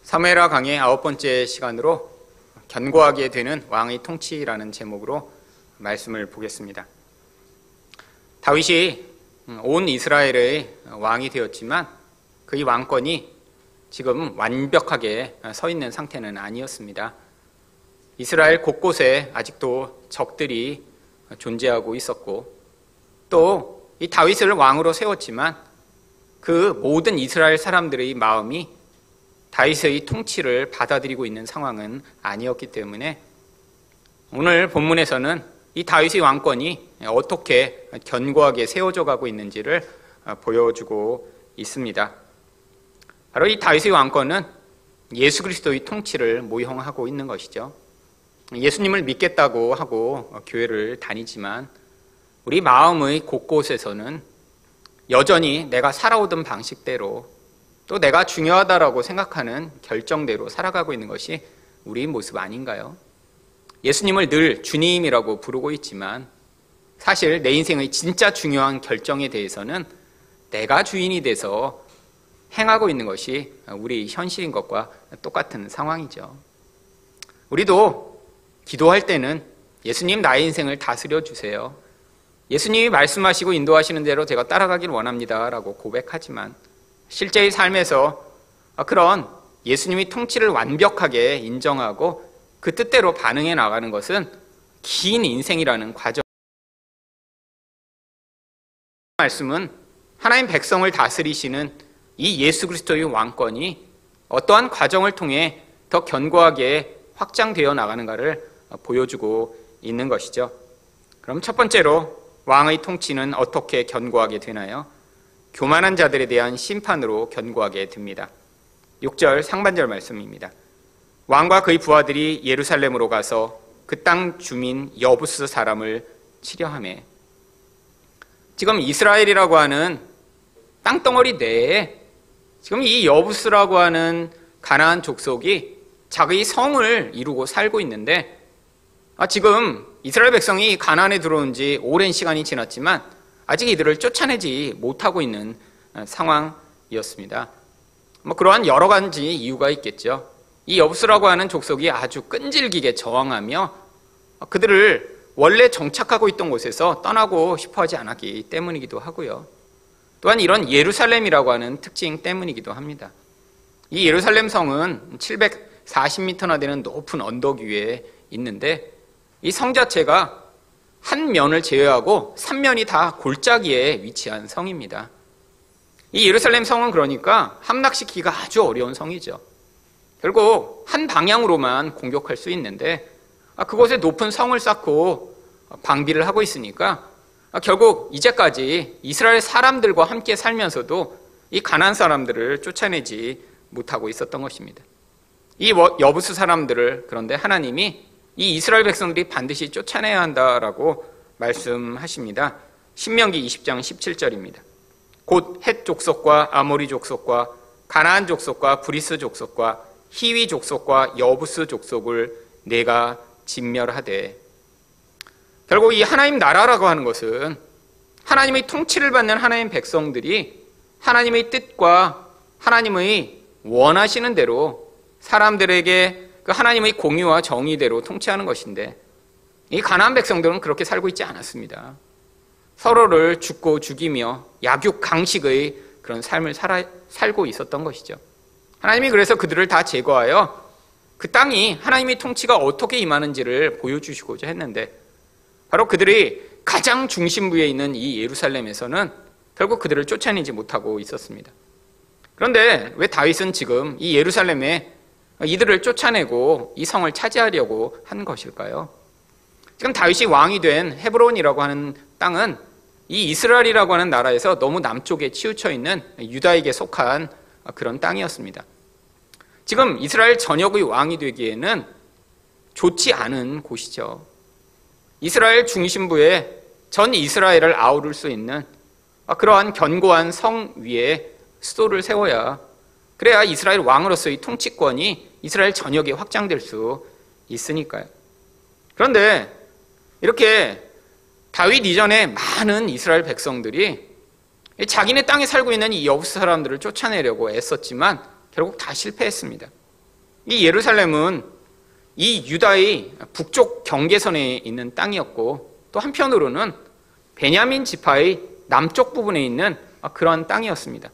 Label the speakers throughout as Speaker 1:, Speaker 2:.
Speaker 1: 사무엘하 강의 9번째 시간으로 견고하게 되는 왕의 통치라는 제목으로 말씀을 보겠습니다. 다윗이 온 이스라엘의 왕이 되었지만 그의 왕권이 지금 완벽하게 서 있는 상태는 아니었습니다. 이스라엘 곳곳에 아직도 적들이 존재하고 있었고, 또 이 다윗을 왕으로 세웠지만 그 모든 이스라엘 사람들의 마음이 다윗의 통치를 받아들이고 있는 상황은 아니었기 때문에 오늘 본문에서는 이 다윗의 왕권이 어떻게 견고하게 세워져 가고 있는지를 보여주고 있습니다. 바로 이 다윗의 왕권은 예수 그리스도의 통치를 모형하고 있는 것이죠. 예수님을 믿겠다고 하고 교회를 다니지만 우리 마음의 곳곳에서는 여전히 내가 살아오던 방식대로, 또 내가 중요하다라고 생각하는 결정대로 살아가고 있는 것이 우리 모습 아닌가요? 예수님을 늘 주님이라고 부르고 있지만 사실 내 인생의 진짜 중요한 결정에 대해서는 내가 주인이 돼서 행하고 있는 것이 우리 현실인 것과 똑같은 상황이죠. 우리도 기도할 때는 예수님, 나의 인생을 다스려 주세요. 예수님이 말씀하시고 인도하시는 대로 제가 따라가길 원합니다 라고 고백하지만 실제의 삶에서 그런 예수님이 통치를 완벽하게 인정하고 그 뜻대로 반응해 나가는 것은 긴 인생이라는 과정. 말씀은 하나님 백성을 다스리시는 이 예수 그리스도의 왕권이 어떠한 과정을 통해 더 견고하게 확장되어 나가는가를 보여주고 있는 것이죠. 그럼 첫 번째로 왕의 통치는 어떻게 견고하게 되나요? 교만한 자들에 대한 심판으로 견고하게 됩니다. 6절 상반절 말씀입니다. 왕과 그의 부하들이 예루살렘으로 가서 그 땅 주민 여부스 사람을 치려하매. 지금 이스라엘이라고 하는 땅덩어리 내에 지금 이 여부스라고 하는 가나안 족속이 자기의 성을 이루고 살고 있는데, 지금 이스라엘 백성이 가나안에 들어온 지 오랜 시간이 지났지만 아직 이들을 쫓아내지 못하고 있는 상황이었습니다. 그러한 여러 가지 이유가 있겠죠. 이 여부스라고 하는 족속이 아주 끈질기게 저항하며 그들을 원래 정착하고 있던 곳에서 떠나고 싶어하지 않았기 때문이기도 하고요. 또한 이런 예루살렘이라고 하는 특징 때문이기도 합니다. 이 예루살렘 성은 740m나 되는 높은 언덕 위에 있는데 이 성 자체가 한 면을 제외하고 3면이 다 골짜기에 위치한 성입니다. 이 예루살렘 성은 그러니까 함락시키기가 아주 어려운 성이죠. 결국 한 방향으로만 공격할 수 있는데 그곳에 높은 성을 쌓고 방비를 하고 있으니까 결국 이제까지 이스라엘 사람들과 함께 살면서도 이 가나안 사람들을 쫓아내지 못하고 있었던 것입니다. 이 여부스 사람들을 그런데 하나님이 이 이스라엘 백성들이 반드시 쫓아내야 한다라고 말씀하십니다. 신명기 20장 17절입니다. 곧 헷 족속과 아모리 족속과 가나안 족속과 브리스 족속과 히위 족속과 여부스 족속을 내가 진멸하되. 결국 이 하나님 나라라고 하는 것은 하나님의 통치를 받는 하나님 백성들이 하나님의 뜻과 하나님의 원하시는 대로 사람들에게 그 하나님의 공의와 정의대로 통치하는 것인데, 이 가나안 백성들은 그렇게 살고 있지 않았습니다. 서로를 죽고 죽이며 약육강식의 그런 삶을 살고 있었던 것이죠. 하나님이 그래서 그들을 다 제거하여 그 땅이 하나님의 통치가 어떻게 임하는지를 보여주시고자 했는데, 바로 그들이 가장 중심부에 있는 이 예루살렘에서는 결국 그들을 쫓아내지 못하고 있었습니다. 그런데 왜 다윗은 지금 이 예루살렘에 이들을 쫓아내고 이 성을 차지하려고 한 것일까요? 지금 다윗이 왕이 된 헤브론이라고 하는 땅은 이 이스라엘이라고 하는 나라에서 너무 남쪽에 치우쳐 있는 유다에게 속한 그런 땅이었습니다. 지금 이스라엘 전역의 왕이 되기에는 좋지 않은 곳이죠. 이스라엘 중심부에 전 이스라엘을 아우를 수 있는 그러한 견고한 성 위에 수도를 세워야, 그래야 이스라엘 왕으로서의 통치권이 이스라엘 전역에 확장될 수 있으니까요. 그런데 이렇게 다윗 이전에 많은 이스라엘 백성들이 자기네 땅에 살고 있는 이 여부스 사람들을 쫓아내려고 애썼지만 결국 다 실패했습니다. 이 예루살렘은 이 유다의 북쪽 경계선에 있는 땅이었고, 또 한편으로는 베냐민 지파의 남쪽 부분에 있는 그런 땅이었습니다.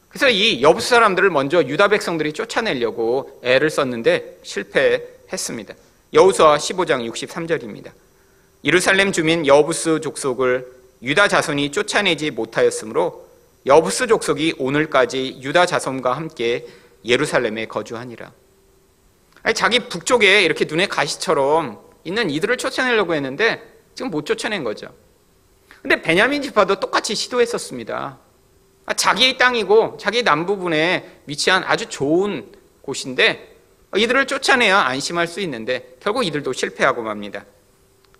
Speaker 1: 그래서 이 여부스 사람들을 먼저 유다 백성들이 쫓아내려고 애를 썼는데 실패했습니다. 여호수아 15장 63절입니다. 예루살렘 주민 여부스 족속을 유다 자손이 쫓아내지 못하였으므로 여부스 족속이 오늘까지 유다 자손과 함께 예루살렘에 거주하니라. 아니, 자기 북쪽에 이렇게 눈에 가시처럼 있는 이들을 쫓아내려고 했는데 지금 못 쫓아낸 거죠. 근데 베냐민 지파도 똑같이 시도했었습니다. 자기의 땅이고 자기 남부분에 위치한 아주 좋은 곳인데 이들을 쫓아내야 안심할 수 있는데 결국 이들도 실패하고 맙니다.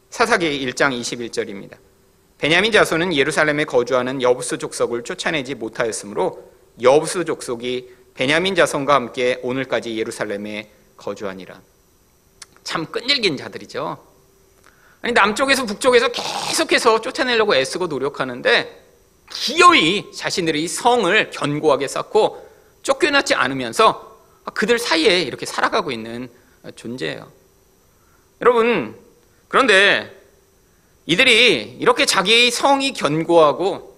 Speaker 1: 사사기 1장 21절입니다. 베냐민 자손은 예루살렘에 거주하는 여부스 족속을 쫓아내지 못하였으므로 여부스 족속이 베냐민 자손과 함께 오늘까지 예루살렘에 거주하니라. 참 끈질긴 자들이죠. 아니, 남쪽에서 북쪽에서 계속해서 쫓아내려고 애쓰고 노력하는데 기어이 자신들이 성을 견고하게 쌓고 쫓겨나지 않으면서 그들 사이에 이렇게 살아가고 있는 존재예요. 여러분, 그런데 이들이 이렇게 자기의 성이 견고하고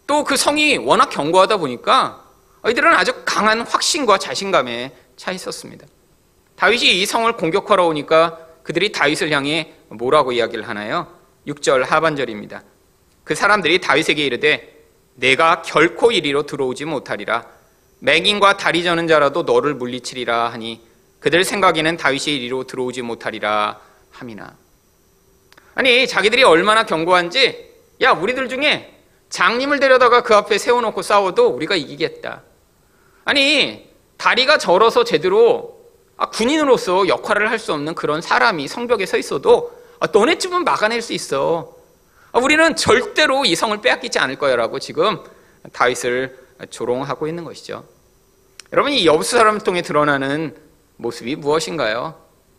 Speaker 1: 또 그 성이 워낙 견고하다 보니까 이들은 아주 강한 확신과 자신감에 차 있었습니다. 다윗이 이 성을 공격하러 오니까 그들이 다윗을 향해 뭐라고 이야기를 하나요? 6절 하반절입니다. 그 사람들이 다윗에게 이르되 내가 결코 이리로 들어오지 못하리라. 맹인과 다리 저는 자라도 너를 물리치리라 하니 그들 생각에는 다윗이 이리로 들어오지 못하리라 함이나. 아니, 자기들이 얼마나 견고한지, 야, 우리들 중에 장님을 데려다가 그 앞에 세워놓고 싸워도 우리가 이기겠다. 아니, 다리가 저려서 제대로 군인으로서 역할을 할 수 없는 그런 사람이 성벽에 서 있어도 너네쯤은 막아낼 수 있어. 우리는 절대로 이 성을 빼앗기지 않을 거야 라고 지금 다윗을 조롱하고 있는 것이죠. 여러분, 이 여부스 사람을 통해 드러나는 모습이 무엇인가요?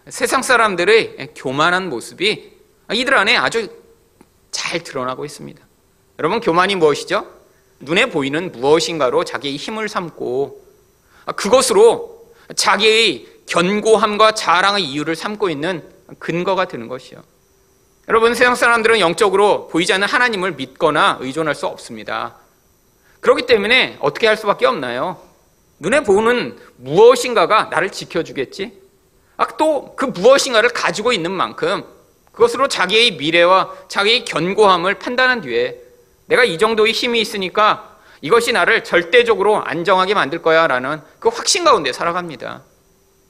Speaker 1: 세상 사람들의 교만한 모습이 이들 안에 아주 잘 드러나고 있습니다. 여러분, 교만이 무엇이죠? 눈에 보이는 무엇인가로 자기의 힘을 삼고 그것으로 자기의 견고함과 자랑의 이유를 삼고 있는 근거가 되는 것이요. 여러분, 세상 사람들은 영적으로 보이지 않는 하나님을 믿거나 의존할 수 없습니다. 그렇기 때문에 어떻게 할 수밖에 없나요? 눈에 보는 무엇인가가 나를 지켜주겠지? 또 그 무엇인가를 가지고 있는 만큼 그것으로 자기의 미래와 자기의 견고함을 판단한 뒤에 내가 이 정도의 힘이 있으니까 이것이 나를 절대적으로 안정하게 만들 거야 라는 그 확신 가운데 살아갑니다.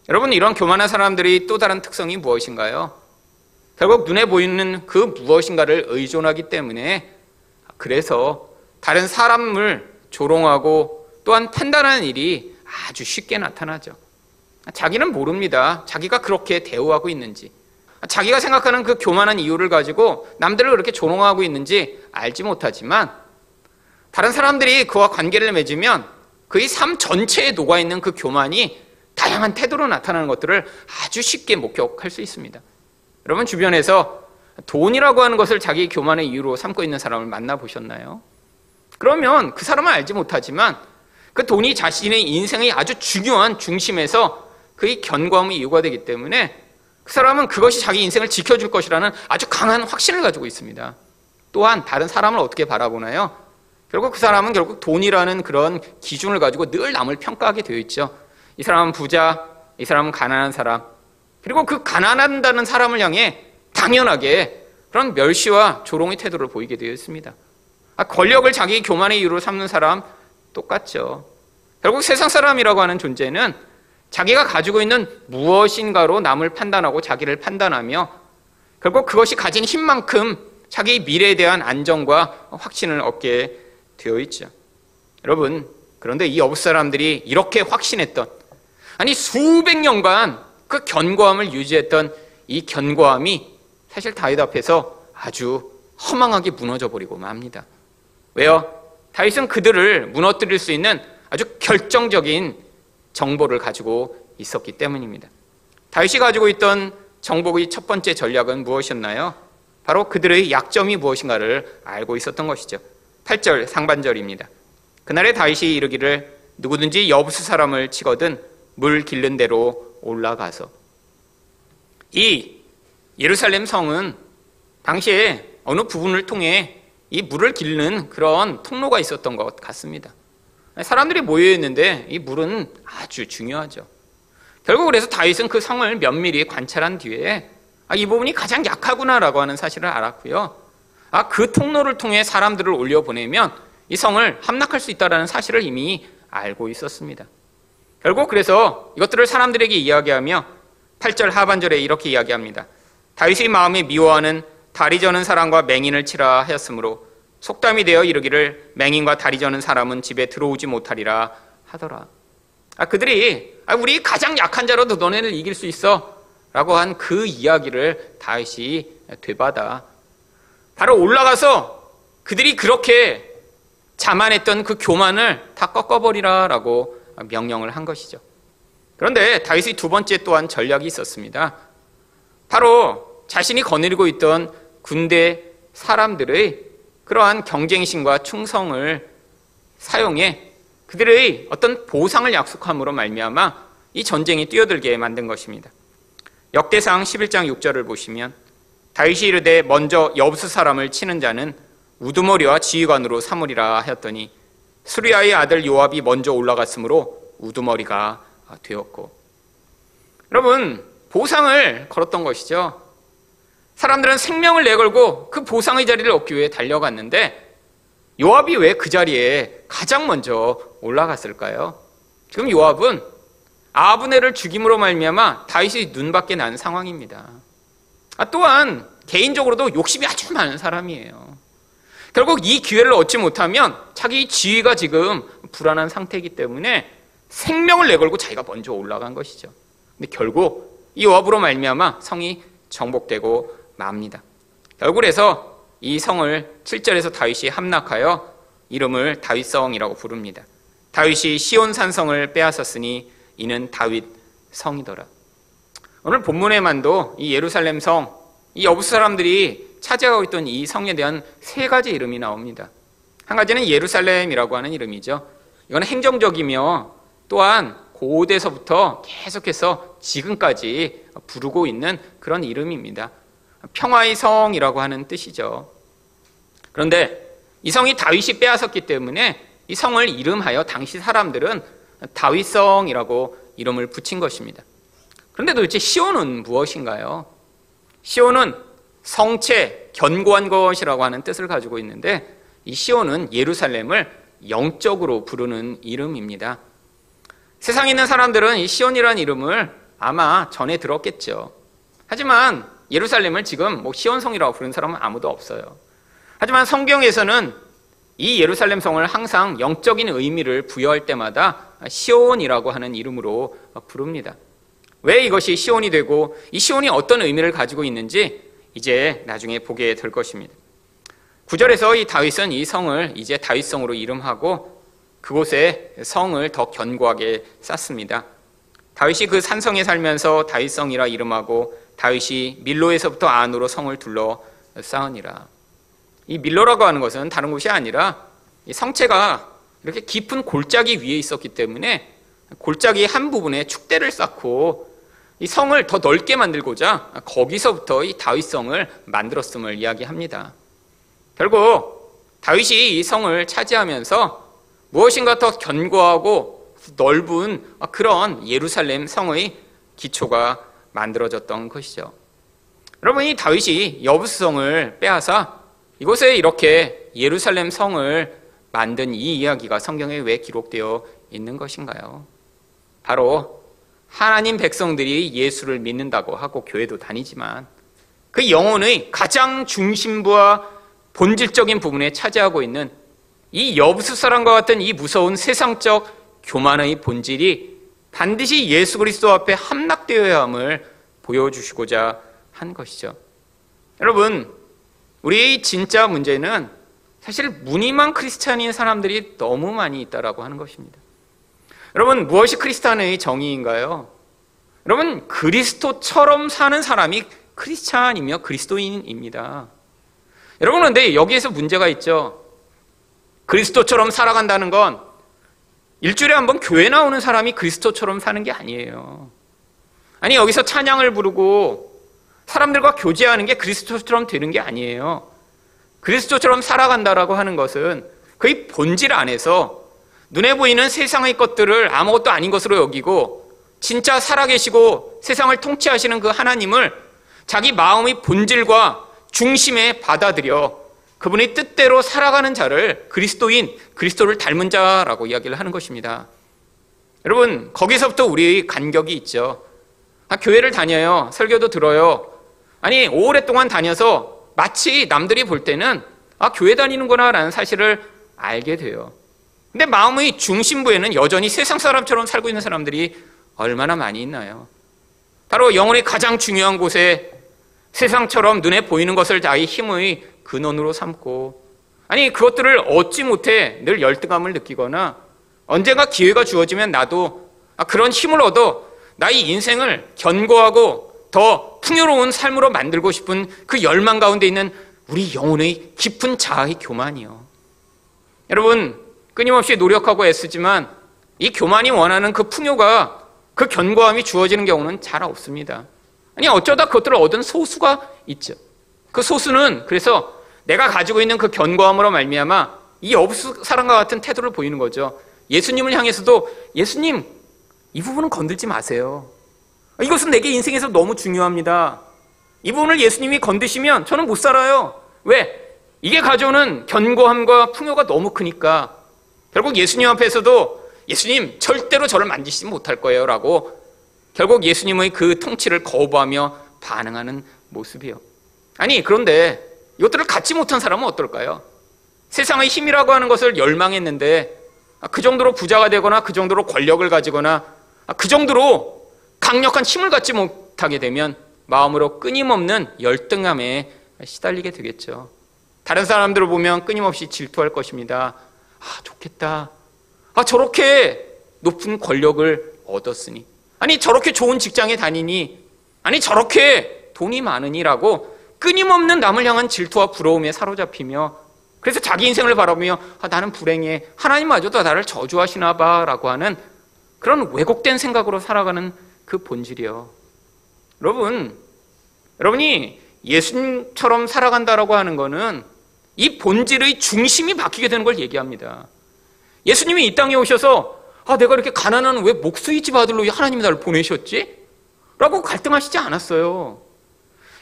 Speaker 1: 여러분, 이런 교만한 사람들이 또 다른 특성이 무엇인가요? 결국 눈에 보이는 그 무엇인가를 의존하기 때문에 그래서 다른 사람을 조롱하고 또한 판단하는 일이 아주 쉽게 나타나죠. 자기는 모릅니다. 자기가 그렇게 대우하고 있는지, 자기가 생각하는 그 교만한 이유를 가지고 남들을 그렇게 조롱하고 있는지 알지 못하지만 다른 사람들이 그와 관계를 맺으면 그의 삶 전체에 녹아있는 그 교만이 다양한 태도로 나타나는 것들을 아주 쉽게 목격할 수 있습니다. 여러분, 주변에서 돈이라고 하는 것을 자기 교만의 이유로 삼고 있는 사람을 만나보셨나요? 그러면 그 사람은 알지 못하지만 그 돈이 자신의 인생의 아주 중요한 중심에서 그의 견고함의 이유가 되기 때문에 그 사람은 그것이 자기 인생을 지켜줄 것이라는 아주 강한 확신을 가지고 있습니다. 또한 다른 사람을 어떻게 바라보나요? 결국 그 사람은 결국 돈이라는 그런 기준을 가지고 늘 남을 평가하게 되어 있죠. 이 사람은 부자, 이 사람은 가난한 사람, 그리고 그 가난한다는 사람을 향해 당연하게 그런 멸시와 조롱의 태도를 보이게 되어 있습니다. 권력을 자기 교만의 이유로 삼는 사람 똑같죠. 결국 세상 사람이라고 하는 존재는 자기가 가지고 있는 무엇인가로 남을 판단하고 자기를 판단하며 결국 그것이 가진 힘만큼 자기 미래에 대한 안정과 확신을 얻게 되어 있죠. 여러분, 그런데 이 여부 사람들이 이렇게 확신했던, 아니 수백 년간 그 견고함을 유지했던 이 견고함이 사실 다윗 앞에서 아주 허망하게 무너져 버리고 맙니다. 왜요? 다윗은 그들을 무너뜨릴 수 있는 아주 결정적인 정보를 가지고 있었기 때문입니다. 다윗이 가지고 있던 정복의 첫 번째 전략은 무엇이었나요? 바로 그들의 약점이 무엇인가를 알고 있었던 것이죠. 8절 상반절입니다. 그날에 다윗이 이르기를 누구든지 여부스 사람을 치거든 물 길른 데로 올라가서. 이 예루살렘 성은 당시에 어느 부분을 통해 이 물을 기르는 그런 통로가 있었던 것 같습니다. 사람들이 모여 있는데 이 물은 아주 중요하죠. 결국 그래서 다윗은 그 성을 면밀히 관찰한 뒤에 이 부분이 가장 약하구나라고 하는 사실을 알았고요. 그 통로를 통해 사람들을 올려보내면 이 성을 함락할 수 있다는 사실을 이미 알고 있었습니다. 결국 그래서 이것들을 사람들에게 이야기하며 8절 하반절에 이렇게 이야기합니다. 다윗의 마음에 미워하는 다리 저는 사람과 맹인을 치라 하였으므로 속담이 되어 이르기를 맹인과 다리 저는 사람은 집에 들어오지 못하리라 하더라. 그들이 우리 가장 약한 자로도 너네를 이길 수 있어 라고 한 그 이야기를 다윗이 되받아 바로 올라가서 그들이 그렇게 자만했던 그 교만을 다 꺾어버리라 라고 명령을 한 것이죠. 그런데 다윗의 두 번째 또한 전략이 있었습니다. 바로 자신이 거느리고 있던 군대 사람들의 그러한 경쟁심과 충성을 사용해 그들의 어떤 보상을 약속함으로 말미암아 이 전쟁이 뛰어들게 만든 것입니다. 역대상 11장 6절을 보시면 다윗이 이르되 먼저 여부스 사람을 치는 자는 우두머리와 지휘관으로 삼으리라 하였더니 수리아의 아들 요압이 먼저 올라갔으므로 우두머리가 되었고. 여러분, 보상을 걸었던 것이죠. 사람들은 생명을 내걸고 그 보상의 자리를 얻기 위해 달려갔는데 요압이 왜 그 자리에 가장 먼저 올라갔을까요? 지금 요압은 아브넬을 죽임으로 말미암아 다윗이 눈밖에 난 상황입니다. 또한 개인적으로도 욕심이 아주 많은 사람이에요. 결국 이 기회를 얻지 못하면 자기 지위가 지금 불안한 상태이기 때문에 생명을 내걸고 자기가 먼저 올라간 것이죠. 근데 결국 이 요압으로 말미암아 성이 정복되고 맙니다. 결국 그래서 이 성을 7절에서 다윗이 함락하여 이름을 다윗성이라고 부릅니다. 다윗이 시온 산성을 빼앗았으니 이는 다윗 성이더라. 오늘 본문에만도 이 예루살렘 성, 이 여부스 사람들이 차지하고 있던 이 성에 대한 세 가지 이름이 나옵니다. 한 가지는 예루살렘이라고 하는 이름이죠. 이건 행정적이며 또한 고대서부터 계속해서 지금까지 부르고 있는 그런 이름입니다. 평화의 성이라고 하는 뜻이죠. 그런데 이 성이 다윗이 빼앗았기 때문에 이 성을 이름하여 당시 사람들은 다윗성이라고 이름을 붙인 것입니다. 그런데 도대체 시온은 무엇인가요? 시온은 성체, 견고한 것이라고 하는 뜻을 가지고 있는데 이 시온은 예루살렘을 영적으로 부르는 이름입니다. 세상에 있는 사람들은 이 시온이라는 이름을 아마 전에 들었겠죠. 하지만 예루살렘을 지금 시온성이라고 부르는 사람은 아무도 없어요. 하지만 성경에서는 이 예루살렘 성을 항상 영적인 의미를 부여할 때마다 시온이라고 하는 이름으로 부릅니다. 왜 이것이 시온이 되고 이 시온이 어떤 의미를 가지고 있는지 이제 나중에 보게 될 것입니다. 9절에서 이 다윗은 이 성을 이제 다윗성으로 이름하고 그곳에 성을 더 견고하게 쌓습니다. 다윗이 그 산성에 살면서 다윗성이라 이름하고 다윗이 밀로에서부터 안으로 성을 둘러 쌓으니라. 이 밀로라고 하는 것은 다른 곳이 아니라 이 성체가 이렇게 깊은 골짜기 위에 있었기 때문에 골짜기 한 부분에 축대를 쌓고 이 성을 더 넓게 만들고자 거기서부터 이 다윗성을 만들었음을 이야기합니다. 결국 다윗이 이 성을 차지하면서 무엇인가 더 견고하고 넓은 그런 예루살렘 성의 기초가 만들어졌던 것이죠. 여러분, 이 다윗이 여부스 성을 빼앗아 이곳에 이렇게 예루살렘 성을 만든 이 이야기가 성경에 왜 기록되어 있는 것인가요? 바로 하나님 백성들이 예수를 믿는다고 하고 교회도 다니지만 그 영혼의 가장 중심부와 본질적인 부분에 차지하고 있는 이 여부스 사람과 같은 이 무서운 세상적 교만의 본질이 반드시 예수 그리스도 앞에 함락되어야 함을 보여주시고자 한 것이죠. 여러분, 우리의 진짜 문제는 사실 무늬만 크리스찬인 사람들이 너무 많이 있다라고 하는 것입니다. 여러분, 무엇이 크리스찬의 정의인가요? 여러분, 그리스도처럼 사는 사람이 크리스찬이며 그리스도인입니다. 여러분, 그런데 여기에서 문제가 있죠. 그리스도처럼 살아간다는 건 일주일에 한 번 교회 나오는 사람이 그리스도처럼 사는 게 아니에요. 아니, 여기서 찬양을 부르고 사람들과 교제하는 게 그리스도처럼 되는 게 아니에요. 그리스도처럼 살아간다라고 하는 것은 그의 본질 안에서 눈에 보이는 세상의 것들을 아무것도 아닌 것으로 여기고 진짜 살아계시고 세상을 통치하시는 그 하나님을 자기 마음의 본질과 중심에 받아들여 그분의 뜻대로 살아가는 자를 그리스도인, 그리스도를 닮은 자라고 이야기를 하는 것입니다. 여러분, 거기서부터 우리의 간격이 있죠. 교회를 다녀요. 설교도 들어요. 아니, 오랫동안 다녀서 마치 남들이 볼 때는 교회 다니는구나 라는 사실을 알게 돼요. 근데 마음의 중심부에는 여전히 세상 사람처럼 살고 있는 사람들이 얼마나 많이 있나요? 바로 영혼의 가장 중요한 곳에 세상처럼 눈에 보이는 것을 자기 힘의 근원으로 삼고, 아니, 그것들을 얻지 못해 늘 열등감을 느끼거나 언젠가 기회가 주어지면 나도 그런 힘을 얻어 나의 인생을 견고하고 더 풍요로운 삶으로 만들고 싶은 그 열망 가운데 있는 우리 영혼의 깊은 자아의 교만이요. 여러분, 끊임없이 노력하고 애쓰지만 이 교만이 원하는 그 풍요가, 그 견고함이 주어지는 경우는 잘 없습니다. 아니, 어쩌다 그것들을 얻은 소수가 있죠. 그 소수는 그래서 내가 가지고 있는 그 견고함으로 말미암아 이 여부수 사람과 같은 태도를 보이는 거죠. 예수님을 향해서도 예수님, 이 부분은 건들지 마세요. 이것은 내게 인생에서 너무 중요합니다. 이 부분을 예수님이 건드시면 저는 못 살아요. 왜? 이게 가져오는 견고함과 풍요가 너무 크니까. 결국 예수님 앞에서도 예수님 절대로 저를 만지시지 못할 거예요 라고 결국 예수님의 그 통치를 거부하며 반응하는 모습이요. 아니, 그런데 이것들을 갖지 못한 사람은 어떨까요? 세상의 힘이라고 하는 것을 열망했는데 그 정도로 부자가 되거나 그 정도로 권력을 가지거나 그 정도로 강력한 힘을 갖지 못하게 되면 마음으로 끊임없는 열등감에 시달리게 되겠죠. 다른 사람들을 보면 끊임없이 질투할 것입니다. 좋겠다. 저렇게 높은 권력을 얻었으니, 아니 저렇게 좋은 직장에 다니니, 아니 저렇게 돈이 많으니라고 끊임없는 남을 향한 질투와 부러움에 사로잡히며, 그래서 자기 인생을 바라보며 나는 불행해, 하나님마저도 나를 저주하시나 봐 라고 하는 그런 왜곡된 생각으로 살아가는 그 본질이요. 여러분이 예수님처럼 살아간다라고 하는 거는 이 본질의 중심이 바뀌게 되는 걸 얘기합니다. 예수님이 이 땅에 오셔서 내가 이렇게 가난한 왜 목수의 집 아들로 하나님이 나를 보내셨지? 라고 갈등하시지 않았어요.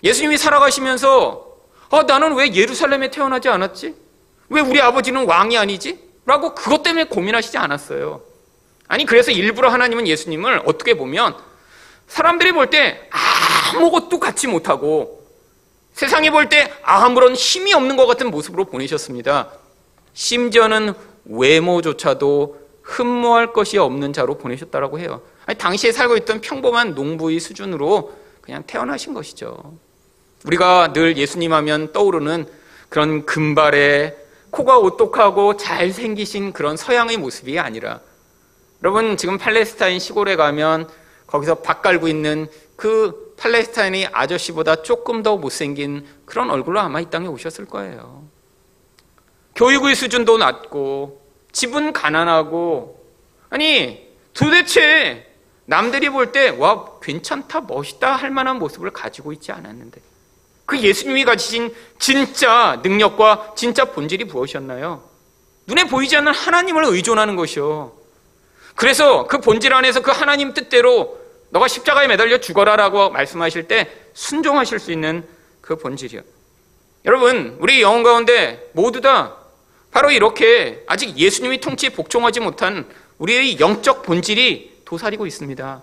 Speaker 1: 예수님이 살아가시면서 나는 왜 예루살렘에 태어나지 않았지? 왜 우리 아버지는 왕이 아니지? 라고 그것 때문에 고민하시지 않았어요. 아니, 그래서 일부러 하나님은 예수님을 어떻게 보면 사람들이 볼 때 아무것도 갖지 못하고 세상이 볼 때 아무런 힘이 없는 것 같은 모습으로 보내셨습니다. 심지어는 외모조차도 흠모할 것이 없는 자로 보내셨다라고 해요. 아니, 당시에 살고 있던 평범한 농부의 수준으로 그냥 태어나신 것이죠. 우리가 늘 예수님 하면 떠오르는 그런 금발에 코가 오똑하고 잘생기신 그런 서양의 모습이 아니라, 여러분 지금 팔레스타인 시골에 가면 거기서 밥 갈고 있는 그 팔레스타인의 아저씨보다 조금 더 못생긴 그런 얼굴로 아마 이 땅에 오셨을 거예요. 교육의 수준도 낮고 집은 가난하고, 아니 도대체 남들이 볼 때 와 괜찮다 멋있다 할 만한 모습을 가지고 있지 않았는데 그 예수님이 가지신 진짜 능력과 진짜 본질이 무엇이었나요? 눈에 보이지 않는 하나님을 의존하는 것이요. 그래서 그 본질 안에서 그 하나님 뜻대로 너가 십자가에 매달려 죽어라라고 말씀하실 때 순종하실 수 있는 그 본질이요. 여러분, 우리 영혼 가운데 모두 다 바로 이렇게 아직 예수님이 통치에 복종하지 못한 우리의 영적 본질이 도사리고 있습니다.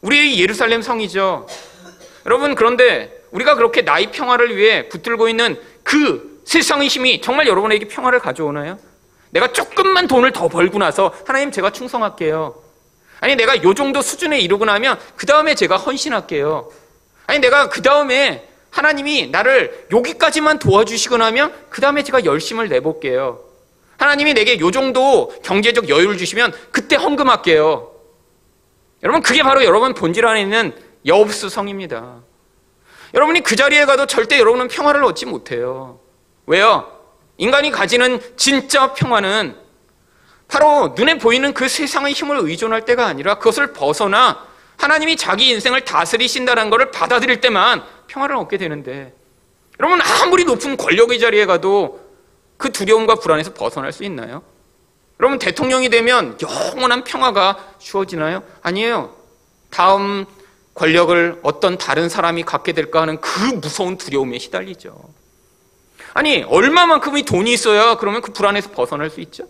Speaker 1: 우리의 예루살렘 성이죠. 여러분, 그런데 우리가 그렇게 나의 평화를 위해 붙들고 있는 그 세상의 힘이 정말 여러분에게 평화를 가져오나요? 내가 조금만 돈을 더 벌고 나서 하나님 제가 충성할게요. 아니 내가 요 정도 수준에 이르고 나면 그 다음에 제가 헌신할게요. 아니 내가 그 다음에 하나님이 나를 여기까지만 도와주시고 나면 그 다음에 제가 열심을 내볼게요. 하나님이 내게 요 정도 경제적 여유를 주시면 그때 헌금할게요. 여러분, 그게 바로 여러분 본질 안에 있는 여호수성입니다. 여러분이 그 자리에 가도 절대 여러분은 평화를 얻지 못해요. 왜요? 인간이 가지는 진짜 평화는 바로 눈에 보이는 그 세상의 힘을 의존할 때가 아니라 그것을 벗어나 하나님이 자기 인생을 다스리신다는 것을 받아들일 때만 평화를 얻게 되는데, 여러분 아무리 높은 권력의 자리에 가도 그 두려움과 불안에서 벗어날 수 있나요? 여러분 대통령이 되면 영원한 평화가 주어지나요? 아니에요. 다음 권력을 어떤 다른 사람이 갖게 될까 하는 그 무서운 두려움에 시달리죠. 아니 얼마만큼의 돈이 있어야 그러면 그 불안에서 벗어날 수 있죠?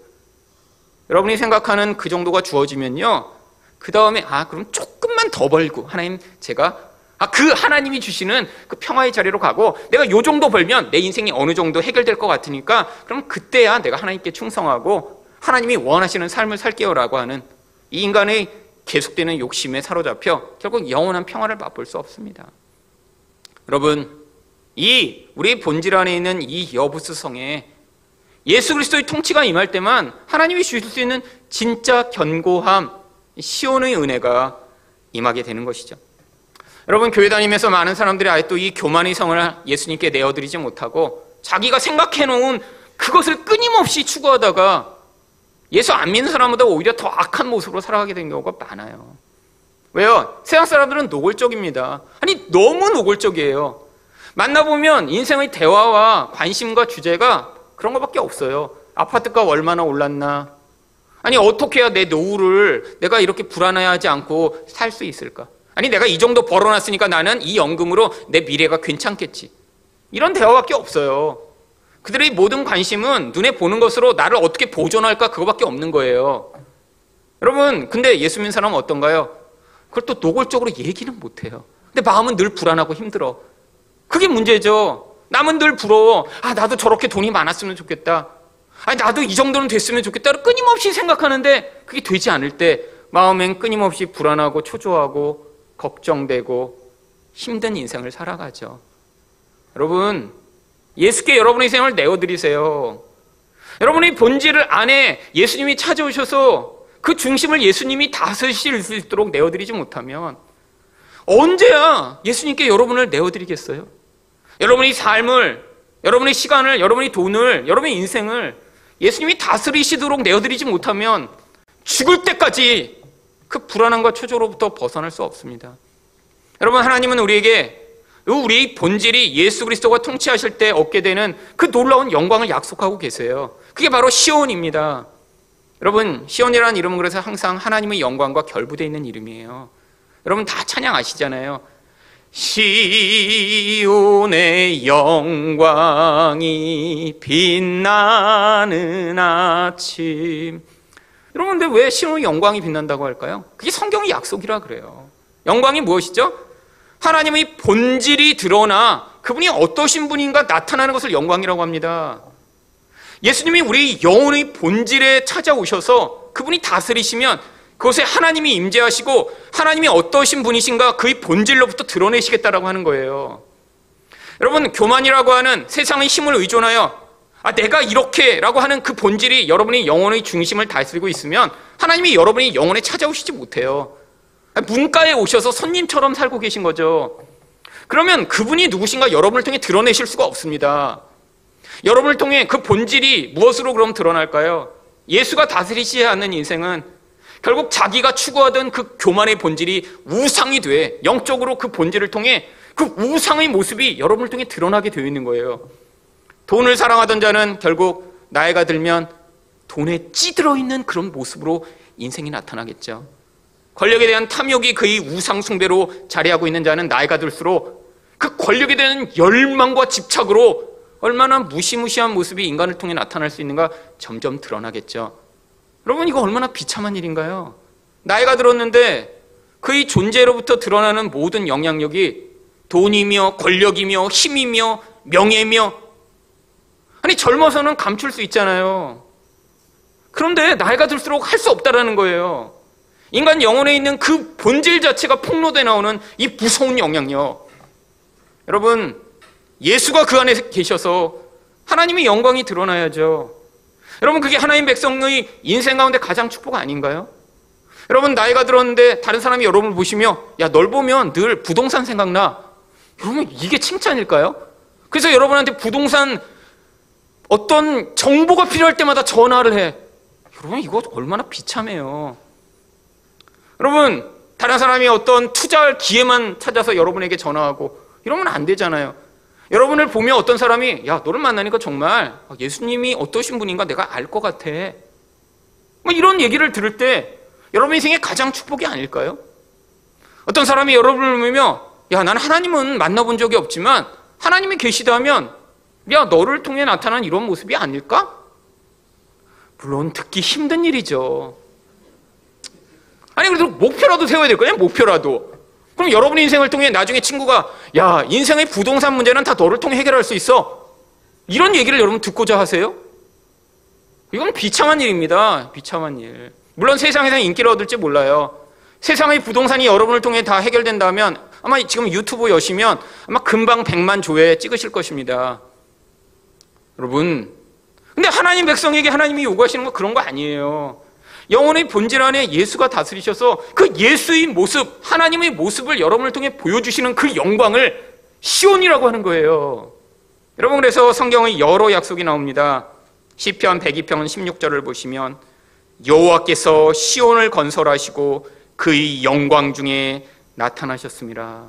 Speaker 1: 여러분이 생각하는 그 정도가 주어지면요, 그 다음에 그럼 조금만 더 벌고 하나님 제가 그 하나님이 주시는 그 평화의 자리로 가고 내가 요 정도 벌면 내 인생이 어느 정도 해결될 것 같으니까 그럼 그때야 내가 하나님께 충성하고 하나님이 원하시는 삶을 살게요라고 하는 이 인간의 계속되는 욕심에 사로잡혀 결국 영원한 평화를 맛볼 수 없습니다. 여러분, 이 우리 본질 안에 있는 이 여부스 성에 예수 그리스도의 통치가 임할 때만 하나님이 주실 수 있는 진짜 견고함, 시온의 은혜가 임하게 되는 것이죠. 여러분 교회 다니면서 많은 사람들이 아직도 이 교만의 성을 예수님께 내어드리지 못하고 자기가 생각해 놓은 그것을 끊임없이 추구하다가 예수 안 믿는 사람보다 오히려 더 악한 모습으로 살아가게 된 경우가 많아요. 왜요? 세상 사람들은 노골적입니다. 아니 너무 노골적이에요. 만나보면 인생의 대화와 관심과 주제가 그런 것밖에 없어요. 아파트값 얼마나 올랐나? 아니 어떻게 해야 내 노후를 내가 이렇게 불안해하지 않고 살 수 있을까? 아니 내가 이 정도 벌어놨으니까 나는 이 연금으로 내 미래가 괜찮겠지. 이런 대화밖에 없어요. 그들의 모든 관심은 눈에 보는 것으로 나를 어떻게 보존할까 그거밖에 없는 거예요. 여러분 근데 예수 믿는 사람은 어떤가요? 그걸 또 노골적으로 얘기는 못해요. 근데 마음은 늘 불안하고 힘들어. 그게 문제죠. 남은 늘 부러워. 나도 저렇게 돈이 많았으면 좋겠다. 나도 이 정도는 됐으면 좋겠다. 끊임없이 생각하는데 그게 되지 않을 때 마음엔 끊임없이 불안하고 초조하고 걱정되고 힘든 인생을 살아가죠. 여러분 예수께 여러분의 인생을 내어드리세요. 여러분의 본질을 안에 예수님이 찾아오셔서 그 중심을 예수님이 다스리실 수 있도록 내어드리지 못하면 언제야 예수님께 여러분을 내어드리겠어요? 여러분의 삶을, 여러분의 시간을, 여러분의 돈을, 여러분의 인생을 예수님이 다스리시도록 내어드리지 못하면 죽을 때까지 그 불안함과 초조로부터 벗어날 수 없습니다. 여러분 하나님은 우리에게 우리 본질이 예수 그리스도가 통치하실 때 얻게 되는 그 놀라운 영광을 약속하고 계세요. 그게 바로 시온입니다. 여러분 시온이라는 이름은 그래서 항상 하나님의 영광과 결부되어 있는 이름이에요. 여러분 다 찬양 아시잖아요. 시온의 영광이 빛나는 아침. 여러분 근데 왜 시온의 영광이 빛난다고 할까요? 그게 성경의 약속이라 그래요. 영광이 무엇이죠? 하나님의 본질이 드러나 그분이 어떠신 분인가 나타나는 것을 영광이라고 합니다. 예수님이 우리 영혼의 본질에 찾아오셔서 그분이 다스리시면 그것에 하나님이 임재하시고 하나님이 어떠신 분이신가 그의 본질로부터 드러내시겠다라고 하는 거예요. 여러분 교만이라고 하는 세상의 힘을 의존하여 내가 이렇게라고 하는 그 본질이 여러분의 영혼의 중심을 다스리고 있으면 하나님이 여러분의 영혼에 찾아오시지 못해요. 문가에 오셔서 손님처럼 살고 계신 거죠. 그러면 그분이 누구신가 여러분을 통해 드러내실 수가 없습니다. 여러분을 통해 그 본질이 무엇으로 그럼 드러날까요? 예수가 다스리시지 않는 인생은 결국 자기가 추구하던 그 교만의 본질이 우상이 돼 영적으로 그 본질을 통해 그 우상의 모습이 여러분을 통해 드러나게 되어 있는 거예요. 돈을 사랑하던 자는 결국 나이가 들면 돈에 찌들어 있는 그런 모습으로 인생이 나타나겠죠. 권력에 대한 탐욕이 그의 우상 숭배로 자리하고 있는 자는 나이가 들수록 그 권력에 대한 열망과 집착으로 얼마나 무시무시한 모습이 인간을 통해 나타날 수 있는가 점점 드러나겠죠. 여러분 이거 얼마나 비참한 일인가요? 나이가 들었는데 그의 존재로부터 드러나는 모든 영향력이 돈이며 권력이며 힘이며 명예며 아니 젊어서는 감출 수 있잖아요. 그런데 나이가 들수록 할 수 없다라는 거예요. 인간 영혼에 있는 그 본질 자체가 폭로돼 나오는 이 무서운 영향력. 여러분 예수가 그 안에 계셔서 하나님의 영광이 드러나야죠. 여러분 그게 하나님 백성의 인생 가운데 가장 축복 아닌가요? 여러분 나이가 들었는데 다른 사람이 여러분을 보시며 널 보면 늘 부동산 생각나. 여러분 이게 칭찬일까요? 그래서 여러분한테 부동산 어떤 정보가 필요할 때마다 전화를 해. 여러분, 이거 얼마나 비참해요. 여러분, 다른 사람이 어떤 투자할 기회만 찾아서 여러분에게 전화하고 이러면 안 되잖아요. 여러분을 보며 어떤 사람이 야, 너를 만나니까 정말 예수님이 어떠신 분인가 내가 알 것 같아. 뭐 이런 얘기를 들을 때 여러분 인생의 가장 축복이 아닐까요? 어떤 사람이 여러분을 보며 야, 난 하나님은 만나본 적이 없지만 하나님이 계시다면 야, 너를 통해 나타난 이런 모습이 아닐까? 물론 듣기 힘든 일이죠. 아니, 그래도 목표라도 세워야 될 거예요. 목표라도. 그럼 여러분의 인생을 통해 나중에 친구가 야, 인생의 부동산 문제는 다 너를 통해 해결할 수 있어. 이런 얘기를 여러분 듣고자 하세요? 이건 비참한 일입니다. 비참한 일. 물론 세상에서 인기를 얻을지 몰라요. 세상의 부동산이 여러분을 통해 다 해결된다면 아마 지금 유튜브 여시면 아마 금방 100만 조회 찍으실 것입니다. 여러분, 근데 하나님 백성에게 하나님이 요구하시는 건 그런 거 아니에요. 영혼의 본질 안에 예수가 다스리셔서 그 예수의 모습, 하나님의 모습을 여러분을 통해 보여주시는 그 영광을 시온이라고 하는 거예요. 여러분, 그래서 성경의 여러 약속이 나옵니다. 시편 102편 16절을 보시면 여호와께서 시온을 건설하시고 그의 영광 중에 나타나셨습니다.